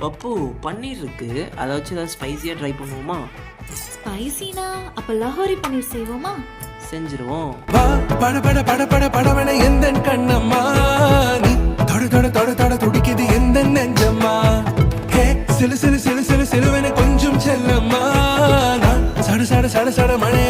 பப்பு பன்னீர் இருக்கு. அதை வச்சு ஏதாவது ஸ்பைசியா ட்ரை பண்ணுவோமா? ஸ்பைசினா அப்ப லஹோரி பன்னீர் செய்வோமா? செஞ்சிருவோம். வா பட பட பட பட படவன எந்தன் கண்ணம்மா, நீ தொட தொட தொட தொட துடிக்குது எந்தன் நெஞ்சம்மா. ஹே சிலு சிலு சிலு சிலு சிலுவன கொஞ்சம் செல்லம்மா, நான் சட சட சட சட மழை